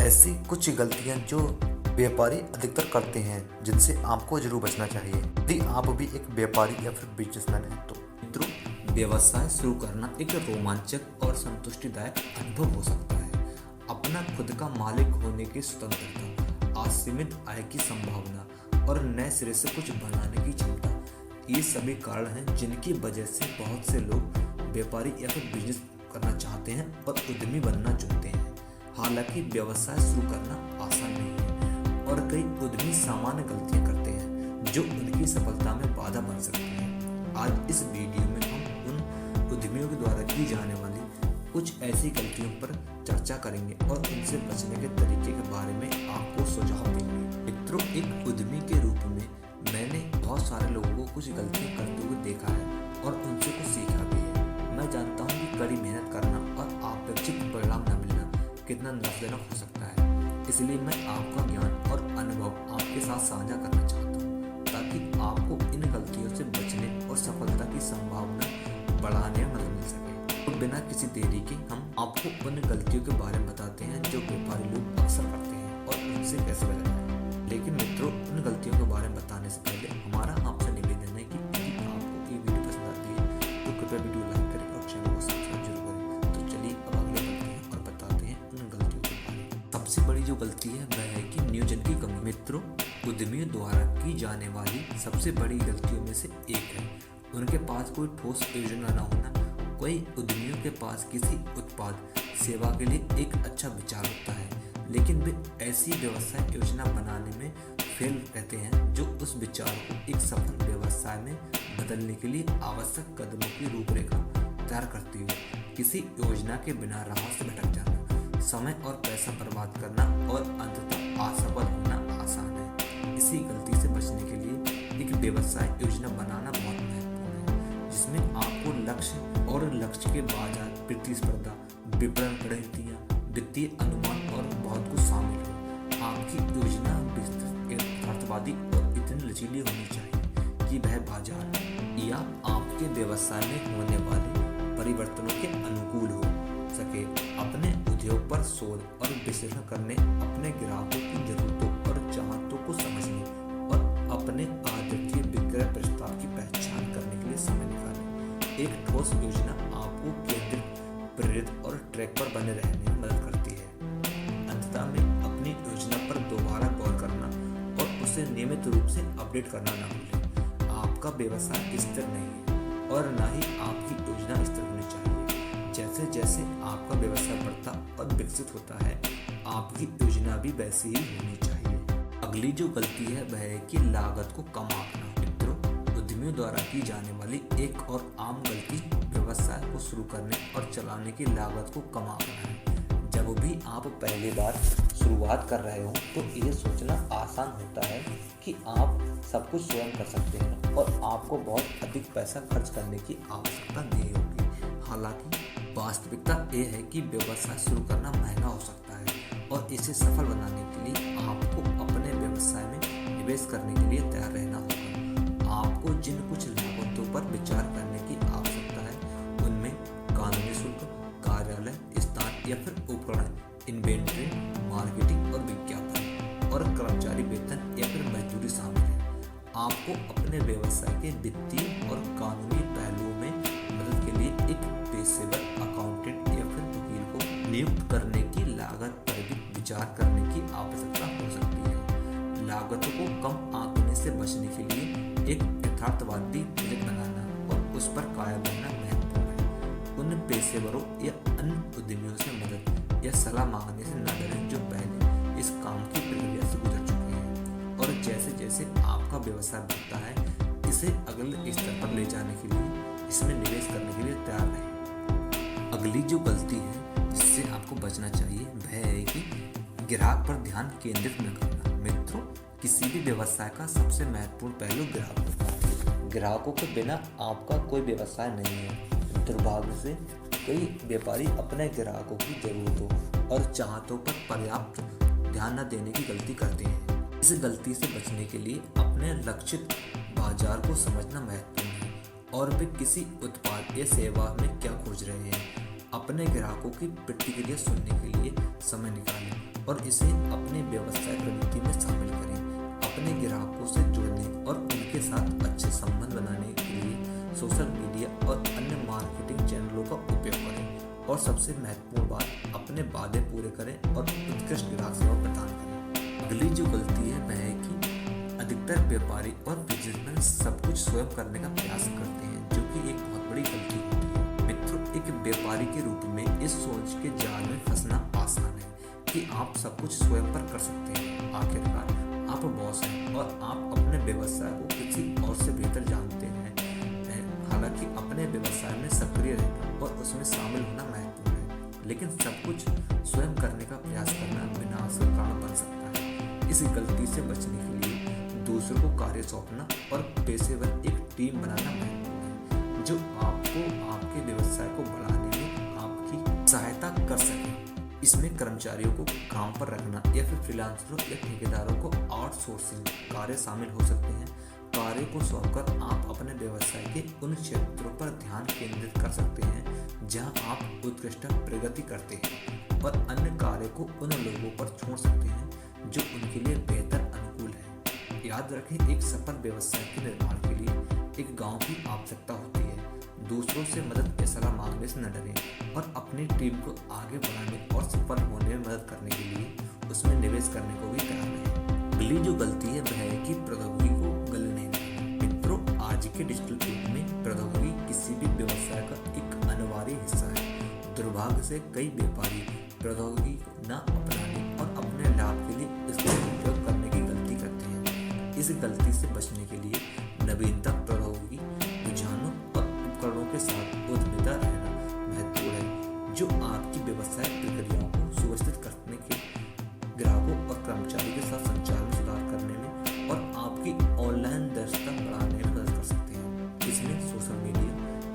ऐसी कुछ गलतियां जो व्यापारी अधिकतर करते हैं जिनसे आपको जरूर बचना चाहिए यदि आप भी एक व्यापारी या फिर बिजनेसमैन हैं तो। मित्रों, व्यवसाय शुरू करना एक रोमांचक और संतुष्टिदायक अनुभव हो सकता है। अपना खुद का मालिक होने की स्वतंत्रता, असीमित आय की संभावना और नए सिरे से कुछ बनाने की क्षमता, ये सभी कारण हैं जिनकी वजह से बहुत से लोग व्यापारी या फिर बिजनेस करना चाहते हैं और उद्यमी बनना चाहते हैं। हालांकि व्यवसाय शुरू करना आसान नहीं है और कई उद्यमी सामान्य गलतियां करते हैं जो उनकी सफलता में बाधा बन सकती हैं। आज इस वीडियो में हम उन उद्यमियों के द्वारा की जाने वाली कुछ ऐसी गलतियों पर चर्चा करेंगे और उनसे बचने के तरीके के बारे में आपको सुझाव देंगे। मित्रों, एक उद्यमी के रूप में मैंने बहुत सारे लोगों को कुछ गलतियां करते हुए देखा है और उनसे कुछ सीखा भी है। मैं जानता हूँ कि कड़ी मेहनत करना और अपेक्षित परिणाम न मिलना कितना निराशाजनक हो सकता है। इसलिए मैं आपका ज्ञान और अनुभव आपके साथ साझा करना चाहता हूँ ताकि आपको इन गलतियों से बचने और सफलता की संभावना बढ़ाने में मदद मिल सके। तो बिना किसी देरी के हम आपको उन गलतियों के बारे में बताते हैं जो व्यापारी लोग अक्सर करते हैं और उनसे कैसे बचना है। लेकिन मित्रों, उन गलतियों के बारे में बताने से पहले हमारा आपसे निवेदन है कि यदि आपको ये वीडियो पसंद आती है तो कृपया वीडियो लाइक करें और चैनल को सब्सक्राइब जरूर करें। तो चलिए अब आगे बढ़ते हैं और बताते हैं उन गलतियों के बारे में। सबसे बड़ी जो गलती है वह है कि नियोजन की कमी। मित्रों, उद्यमियों द्वारा की जाने वाली सबसे बड़ी गलतियों में से एक है उनके पास कोई ठोस योजना न होना। कई उद्यमियों के पास किसी उत्पाद सेवा के लिए एक अच्छा विचार होता है, लेकिन वे ऐसी व्यवसाय योजना बनाने में फेल रहते हैं जो उस विचार को एक सफल व्यवसाय में बदलने के लिए आवश्यक कदमों की रूपरेखा तैयार करती हो। किसी योजना के बिना राह से भटक जाना, समय और पैसा बर्बाद करना और अंततः असफल होना आसान है। इसी गलती से बचने के लिए एक व्यवसाय योजना बनाना बहुत महत्वपूर्ण है, जिसमें आपको लक्ष्य और लक्ष्य के बाजार, प्रतिस्पर्धा, विपणन रणनीतियां, वित्तीय अनुमान और बहुत कुछ शामिल हो। आपकी योजना यथार्थवादी और इतनी लचीली होनी चाहिए कि वह बाजार या आपके व्यवसाय में होने वाले परिवर्तनों के अनुकूल हो सके। अपने उद्योग पर शोध और विश्लेषण करने, अपने ग्राहकों की जरूरतों और चाहतों को समझने और अपने आदर्श विक्रय प्रस्ताव की पहचान करने के लिए समय निकालें। एक ठोस योजना आपको केंद्रित, प्रेरित और ट्रैक पर बने रहने में मदद करती है। अंततः में अपनी योजना पर दोबारा गौर करना और उसे नियमित रूप से अपडेट करना न भूलें। आपका व्यवसाय स्थिर नहीं है और न ही आपकी योजना स्थिर होनी चाहिए। जैसे जैसे आपका व्यवसाय बढ़ता और विकसित होता है, आपकी योजना भी वैसी ही होनी चाहिए। अगली जो गलती है वह है कि लागत को कम आंकना। मित्रों, उद्यमियों द्वारा की जाने वाली एक और आम गलती व्यवसाय को शुरू करने और चलाने की लागत को कम आंकना है। जब भी आप पहली बार शुरुआत कर रहे हो तो ये सोचना आसान होता है कि आप सब कुछ स्वयं कर सकते हैं और आपको बहुत अधिक पैसा खर्च करने की आवश्यकता नहीं होगी। हालांकि वास्तविकता ये है कि व्यवसाय शुरू करना महंगा हो सकता है और इसे सफल बनाने के लिए आपको अपने व्यवसाय में निवेश करने के लिए तैयार रहना होगा। आपको जिन कुछ लागतों पर विचार करने की आवश्यकता है उनमें कानूनी शुल्क, कार्यालय स्थान या फिर उपकरण, इन्वेंट्री, मार्केटिंग और विज्ञापन और कर्मचारी वेतन या फिर मजदूरी शामिल है। आपको अपने व्यवसाय के वित्तीय और कानूनी पहलुओं में मदद के लिए एक पेशेवर अकाउंटेंट या फिर वकील को नियुक्त करने की लागत पर भी विचार करने की आवश्यकता हो सकती है। लागतों को कम आंकने से बचने के लिए एक यथार्थवादी बजट बनाना और उस पर कायम रहना महत्वपूर्ण है। उन पेशेवरों या अन्य उद्यमियों से मदद या सलाह मांगने से न डरें जो पहले इस काम की प्रक्रिया से गुजर चुके हैं और जैसे जैसे आपका व्यवसाय बढ़ता है इसे अगले स्तर पर ले जाने के लिए इसमें निवेश करने के लिए तैयार रहें। अगली जो गलती है जिससे आपको बचना चाहिए वह है कि ग्राहक पर ध्यान केंद्रित न करना। मित्रों, किसी भी व्यवसाय का सबसे महत्वपूर्ण पहलू ग्राहक होता है। ग्राहकों के बिना आपका कोई व्यवसाय नहीं है। दुर्भाग्य से कई व्यापारी अपने ग्राहकों की जरूरतों और चाहतों पर पर्याप्त ध्यान न देने की गलती करते हैं। इस गलती से बचने के लिए अपने लक्षित बाजार को समझना महत्वपूर्ण है और वे किसी उत्पाद या सेवा में क्या खोज रहे हैं। अपने ग्राहकों की प्रतिक्रिया सुनने के लिए समय निकालें और इसे अपने व्यवसाय रणनीति में शामिल करें। अपने ग्राहकों से जुड़ने और उनके साथ अच्छे संबंध बनाने के लिए सोशल मीडिया और अन्य मार्केटिंग चैनलों का उपयोग करें। और सबसे महत्वपूर्ण बात, अपने वादे पूरे करें और उत्कृष्ट ग्राहक सेवा प्रदान करें। अगली जो गलती है वह है कि अधिकतर व्यापारी और बिजनेसमैन सब कुछ स्वयं करने का प्रयास करते हैं, जो कि एक बहुत बड़ी गलती होती है। मित्रों, एक व्यापारी के रूप में इस सोच के जाल में फंसना आसान है कि आप सब कुछ स्वयं पर कर सकते हैं। आखिरकार आप बॉस हैं और आप अपने व्यवसाय को किसी और से बेहतर जानते हैं। हालांकि अपने व्यवसाय में सक्रिय रहना और उसमें शामिल होना महत्वपूर्ण है, लेकिन सब कुछ स्वयं करने का प्रयास करना विनाश का कारण बन सकता है। इस गलती से बचने के लिए दूसरों को कार्य सौंपना और पेशेवर एक टीम बनाना महत्वपूर्ण है, जो आपको आपके व्यवसाय को बढ़ाने में आपकी सहायता कर सके। इसमें कर्मचारियों को काम पर रखना या फिर फ्रीलांसरों या ठेकेदारों को आउटसोर्सिंग कार्य शामिल हो सकते हैं। कार्य को सौंपकर आप अपने व्यवसाय के उन क्षेत्रों पर ध्यान केंद्रित कर सकते हैं जहां आप उत्कृष्ट प्रगति करते हैं, और अन्य कार्य को उन लोगों पर छोड़ सकते हैं जो उनके लिए बेहतर अनुकूल है। याद रखें, एक सफल व्यवसाय के निर्माण के लिए एक गांव की आवश्यकता होती है। दूसरों से मदद या सलाह मांगने से न डरें और अपनी टीम को आगे बढ़ाने और सफल होने में मदद करने के लिए उसमें निवेश करने को भी तैयार रहें। अगली जो गलती है वह है कि प्रौद्योगिकी को गले नहीं देना। मित्रों, आज के डिजिटल युग में प्रौद्योगिकी किसी भी व्यवसाय का एक अनिवार्य हिस्सा है। दुर्भाग्य से कई व्यापारी प्रौद्योगिकी को न अपनाने और अपने लाभ के लिए इसका उपयोग करने की गलती करते हैं। इस गलती से बचने के लिए नवीनता, प्रौद्योगिकी, रुझानों और उपकरणों के साथ उद्यमिता रहना महत्वपूर्ण है, जो आपकी व्यवसाय प्रक्रियाओं को सुव्यवस्थित करने के, ग्राहकों और कर्मचारियों के साथ संचार में सुधार करने में और आपकी ऑनलाइन दक्षता बढ़ाने में मदद कर सकते हैं। इसमें social media,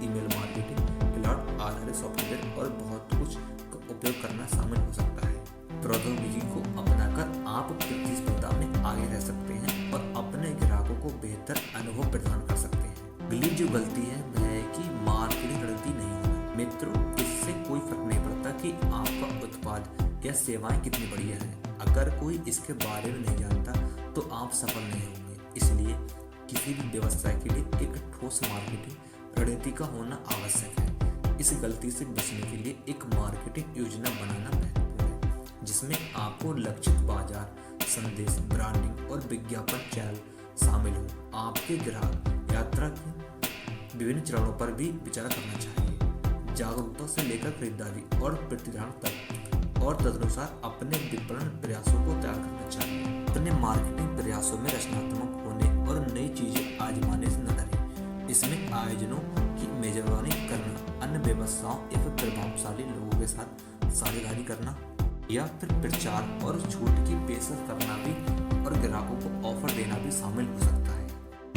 email marketing, cloud आधारित सॉफ्टवेयर और बहुत कुछ का उपयोग करना शामिल हो सकता है। प्रौद्योगिकी को अपनाकर आप प्रतिस्पर्धा में आगे रह सकते हैं और अपने ग्राहकों को बेहतर अनुभव प्रदान कर सकते हैं। अगली जो गलती है वह है कि मार्केटिंग रणनीति नहीं होना। मित्रों, इससे कोई फर्क नहीं पड़ता कि आपका उत्पाद या सेवाएं कितनी बढ़िया हैं। अगर कोई इसके बारे में नहीं जानता तो आप सफल नहीं होंगे। इसलिए किसी भी व्यवसाय के लिए एक ठोस मार्केटिंग रणनीति का होना आवश्यक है। इस गलती से बचने के लिए एक मार्केटिंग योजना बनाना महत्वपूर्ण है, जिसमें आपको लक्षित बाजार, संदेश, ब्रांडिंग और विज्ञापन चैनल शामिल हो। आपके ग्राहक यात्रा के विभिन्न चरणों पर भी विचार करना चाहिए, जागरूकता से लेकर खरीदारी और प्रतिधारण तक, और तदनुसार अपने विपणन प्रयासों को तैयार करना चाहिए। अपने मार्केटिंग प्रयासों में रचनात्मक होने और नई चीजें आजमाने से न डरें। इसमें आयोजनों की मेजबानी करना, अन्य व्यवसायों या फिर प्रभावशाली लोगों के साथ साझेदारी करना या फिर प्रचार और छूट की पेशकश करना भी और ग्राहकों को ऑफर देना भी शामिल हो सकता है।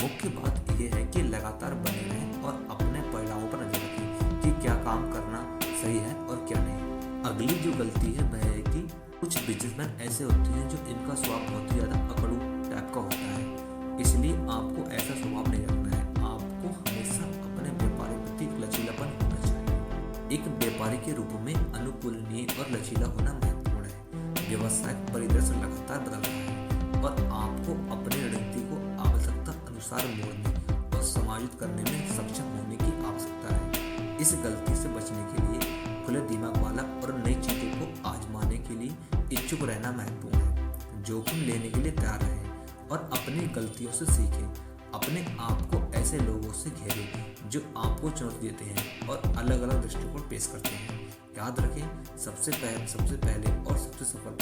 मुख्य बात यह है कि लगातार बने रहें और अपने परिणामों पर नजर रखें कि क्या काम करना सही है और क्या नहीं। अगली जो गलती है वह है कि कुछ बिजनेसमैन ऐसे होते हैं जो इनका स्वभाव बहुत ही ज़्यादा अकड़ू टाइप का होता है। इसलिए आपको ऐसा स्वभाव नहीं रखना है। आपको हमेशा अपने व्यापार के प्रति लचीलापन होना चाहिए। एक व्यापारी के रूप में अनुकूलनीय और लचीला होना महत्वपूर्ण है। व्यवसाय परिदृश्य लगातार बदल रहा है और आपको अपनी रणनीति को आवश्यकता अनुसार मोड़ने और समायोजित करने में सक्षम होने की आवश्यकता है। इस गलती से बचने के लिए खुले दिमाग वाला और नई चीजों को आजमाने के लिए इच्छुक रहना महत्वपूर्ण है। जोखिम लेने के लिए तैयार रहें और अपनी गलतियों से सीखें। अपने आप को ऐसे लोगों से घेरें जो आपको चुनौती देते हैं और अलग अलग दृष्टिकोण पेश करते हैं। याद रखें, सबसे पहले और सबसे सफल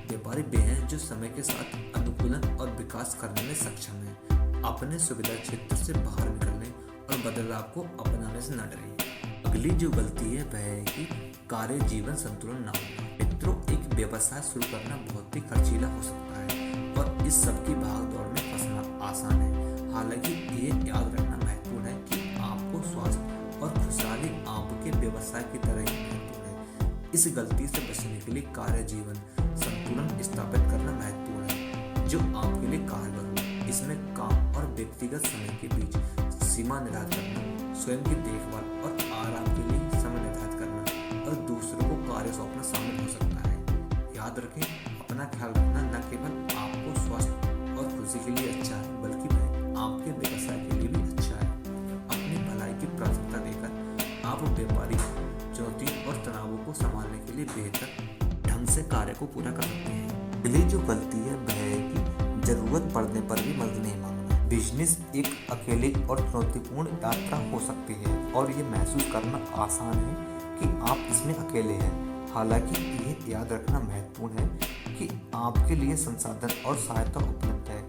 व्यापारी वे हैं जो समय के साथ अनुकूलन और विकास करने में सक्षम हैं। अपने सुविधा क्षेत्र से बाहर निकलने और बदलाव को अपनाने से न डरें। अगली जो गलती है वह है कि कार्य जीवन संतुलन ना हो। मित्रों, एक व्यवसाय शुरू करना बहुत ही खर्चीला हो सकता है और इस सब की भाग दौड़ में फंसना आसान है। हालांकि ये याद रखना महत्वपूर्ण है कि आपको स्वास्थ्य और खुशहाली आपके व्यवसाय की तरह ही महत्वपूर्ण है। इस गलती से बचने के लिए कार्य जीवन संतुलन स्थापित करना महत्वपूर्ण है, जो आपके लिए कारगर हो। इसमें काम और व्यक्तिगत समय के बीच सीमा निर्धारित करना, स्वयं की देखभाल और आराम के लिए समय निर्धारित करना और दूसरों को कार्य सौंपना शामिल हो सकता है। याद रखें, अपना ख्याल रखना न केवल आपको स्वास्थ्य और खुशी के लिए अच्छा है, बल्कि वह आपके व्यवसाय के लिए भी अच्छा है। अपनी भलाई की प्राथमिकता देकर आप व्यापारिक चुनौतियों और तनावों को संभालने के लिए बेहतर ढंग से कार्य को पूरा कर सकते हैं। अगली जो गलती है वह है कि जरूरत पड़ने पर भी मदद नहीं मांगना। बिजनेस एक अकेली और चुनौतीपूर्ण यात्रा हो सकती है और ये महसूस करना आसान है कि आप इसमें अकेले हैं। हालांकि ये याद रखना महत्वपूर्ण है कि आपके लिए संसाधन और सहायता उपलब्ध है।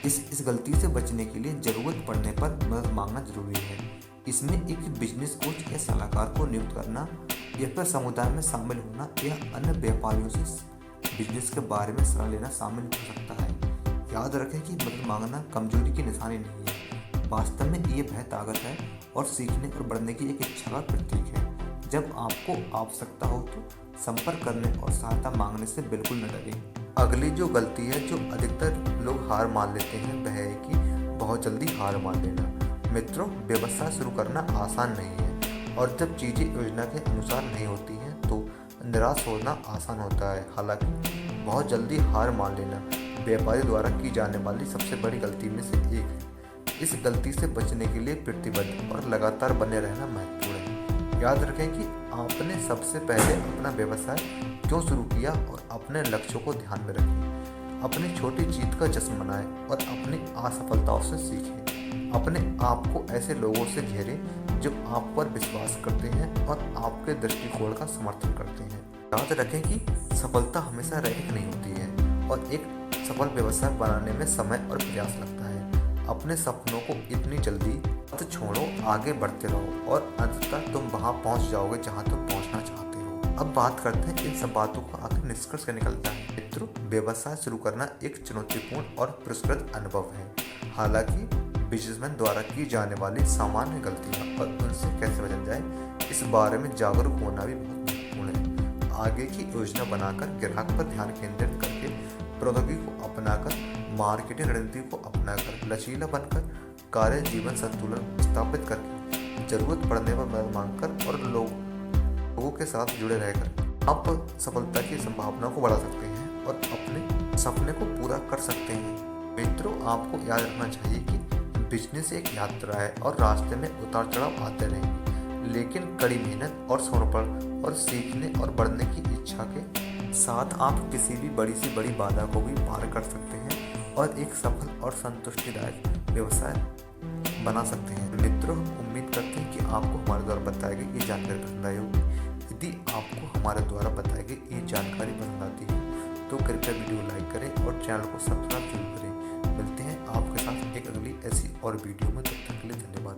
इस गलती से बचने के लिए जरूरत पड़ने पर मदद मांगना जरूरी है। इसमें एक बिजनेस कोच या सलाहकार को नियुक्त करना या फिर समुदाय में शामिल होना या अन्य व्यापारियों से बिजनेस के बारे में सलाह लेना शामिल हो सकता है। याद रखें कि मदद मांगना कमजोरी की निशानी नहीं है, वास्तव में ये वह ताकत है और सीखने और बढ़ने की एक इच्छा का प्रतीक है। जब आपको आवश्यकता हो तो संपर्क करने और सहायता मांगने से बिल्कुल न डरें। अगली जो गलती है जो अधिकतर लोग हार मान लेते हैं वह है कि बहुत जल्दी हार मान लेना। मित्रों, व्यवसाय शुरू करना आसान नहीं है और जब चीज़ें योजना के अनुसार नहीं होती हैं तो निराश होना आसान होता है। हालांकि बहुत जल्दी हार मान लेना व्यापारी द्वारा की जाने वाली सबसे बड़ी गलती में से एक है। इस गलती से बचने के लिए प्रतिबद्ध और लगातार बने रहना महत्वपूर्ण है। याद रखें कि आपने सबसे पहले अपना व्यवसाय क्यों शुरू किया और अपने लक्ष्यों को ध्यान में रखें। अपनी छोटी जीत का जश्न मनाएं और अपनी असफलताओं से सीखें। अपने आप को ऐसे लोगों से घेरें जो आप पर विश्वास करते हैं और आपके दृष्टिकोण का समर्थन करते हैं। याद रखें कि सफलता हमेशा रैखिक नहीं होती है और एक सफल व्यवसाय बनाने में समय और प्रयास लगता है। अपने सपनों को इतनी जल्दी मत छोड़ो, आगे बढ़ते रहो और अंततः तुम वहां पहुंच जाओगे जहां तुम पहुंचना चाहते हो। अब बात करते हैं इन सब बातों का आखिर निष्कर्ष क्या निकलता है। मित्रों, व्यवसाय शुरू करना एक चुनौतीपूर्ण और पुरस्कृत अनुभव है। हालांकि बिजनेसमैन द्वारा की जाने वाली सामान्य गलतियां और उनसे कैसे बचना जाए इस बारे में जागरूक होना भी बहुत महत्वपूर्ण है। आगे की योजना बनाकर ग्राहक पर ध्यान केंद्रित करके प्रौद्योगिकी को अपनाकर मार्केटिंग रणनीति को अपनाकर लचीला बनकर कार्य जीवन संतुलन स्थापित करके जरूरत पड़ने पर मदद मांगकर और लोगों के साथ जुड़े रहकर आप सफलता की संभावना को बढ़ा सकते हैं और अपने सपने को पूरा कर सकते हैं। मित्रों, आपको याद रखना चाहिए कि बिजनेस एक यात्रा है और रास्ते में उतार चढ़ाव आते रहेंगे, लेकिन कड़ी मेहनत और समर्पण और सीखने और बढ़ने की इच्छा के साथ आप किसी भी बड़ी से बड़ी बाधा को भी पार कर सकते हैं और एक सफल और संतुष्टिदायक व्यवसाय बना सकते हैं। मित्रों, उम्मीद करते हैं कि आपको हमारे द्वारा बताई गई ये जानकारी पसंद आई होगी। यदि आपको हमारे द्वारा बताई गई ये जानकारी पसंद आती है तो कृपया वीडियो लाइक करें और चैनल को सब्सक्राइब जरूर करें। मिलते हैं आपके साथ एक अगली ऐसी और वीडियो में, तब तक के लिए धन्यवाद।